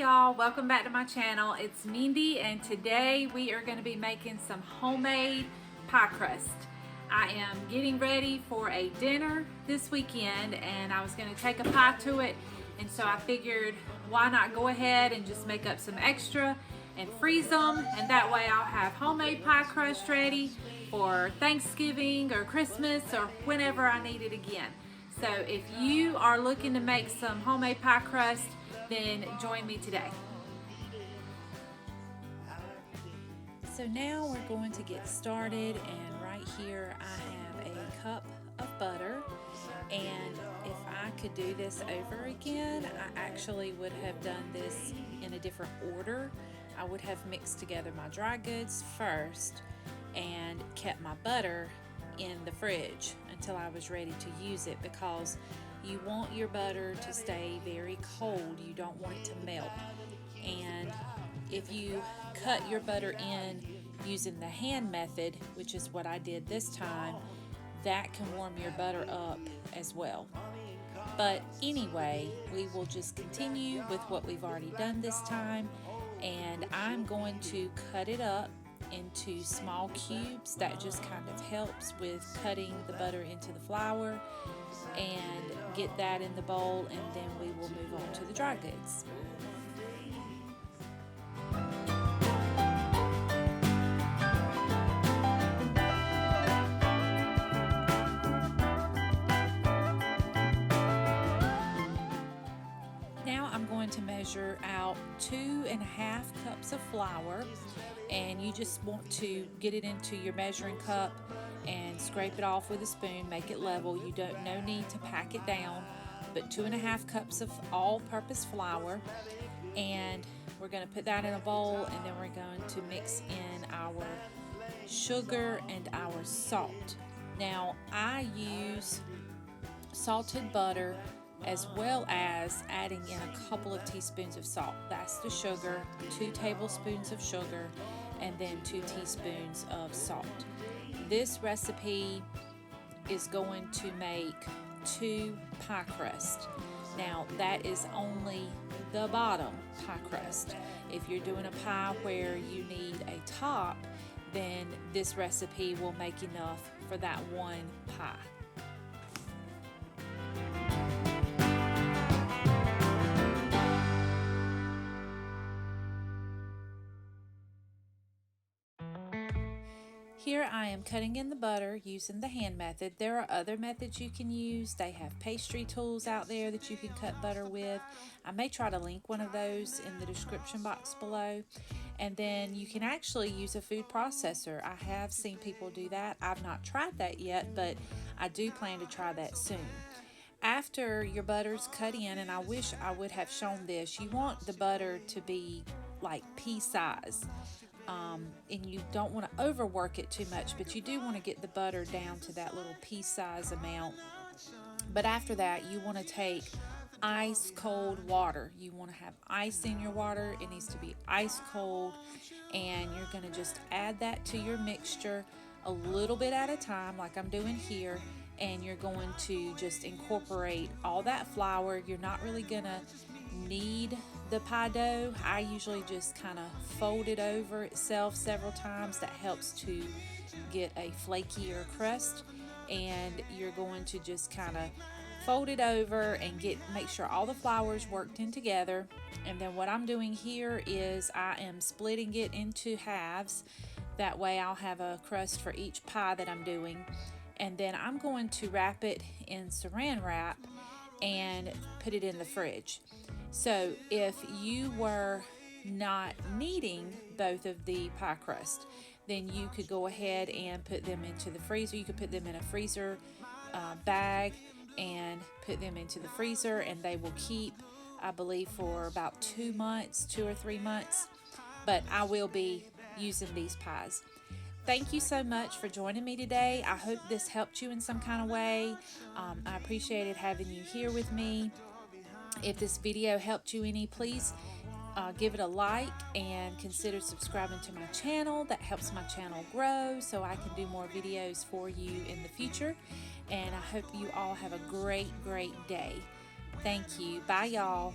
y'all, welcome back to my channel. It's Mindy and today we are going to be making some homemade pie crust. I am getting ready for a dinner this weekend and I was going to take a pie to it, and so I figured why not go ahead and just make up some extra and freeze them, and that way I'll have homemade pie crust ready for Thanksgiving or Christmas or whenever I need it again. So if you are looking to make some homemade pie crust, then join me today. So now we're going to get started, and right here I have a cup of butter, and if I could do this over again, I actually would have done this in a different order. I would have mixed together my dry goods first and kept my butter in the fridge until I was ready to use it, because you want your butter to stay very cold. You don't want it to melt. And if you cut your butter in using the hand method, which is what I did this time, that can warm your butter up as well. But anyway, we will just continue with what we've already done this time, and I'm going to cut it up into small cubes. That just kind of helps with cutting the butter into the flour, and get that in the bowl, and then we will move on to the dry goods. Now I'm going to measure out 2.5 cups of flour, and you just want to get it into your measuring cup and scrape it off with a spoon, make it level. You don't no need to pack it down, but 2.5 cups of all-purpose flour, and we're going to put that in a bowl, and then we're going to mix in our sugar and our salt. Now I use salted butter as well as adding in a couple of teaspoons of salt. That's the sugar, 2 tablespoons of sugar, and then 2 teaspoons of salt. This recipe is going to make 2 pie crust. Now that is only the bottom pie crust. If you're doing a pie where you need a top, then this recipe will make enough for that one pie. Here I am cutting in the butter using the hand method. There are other methods you can use. They have pastry tools out there that you can cut butter with. I may try to link one of those in the description box below. And then you can actually use a food processor. I have seen people do that. I've not tried that yet, but I do plan to try that soon. After your butter's cut in, and I wish I would have shown this, you want the butter to be like pea size. And you don't want to overwork it too much, but you do want to get the butter down to that little pea size amount. But after that, you want to take ice cold water. You want to have ice in your water. It needs to be ice cold, and you're going to just add that to your mixture a little bit at a time, like I'm doing here, and you're going to just incorporate all that flour. You're not really going to knead the pie dough. I usually just kind of fold it over itself several times. That helps to get a flakier crust, and you're going to just kind of fold it over and make sure all the flour is worked in together. And then what I'm doing here is I am splitting it into halves. That way I'll have a crust for each pie that I'm doing, and then I'm going to wrap it in saran wrap and put it in the fridge. So if you were not needing both of the pie crust, then you could go ahead and put them into the freezer. You could put them in a freezer bag and put them into the freezer, and they will keep, I believe, for about 2 months, 2 or 3 months. But I will be using these pies. Thank you so much for joining me today. I hope this helped you in some kind of way. I appreciated having you here with me. If this video helped you any, please give it a like and consider subscribing to my channel. That helps my channel grow so I can do more videos for you in the future. And I hope you all have a great day. Thank you. Bye, y'all.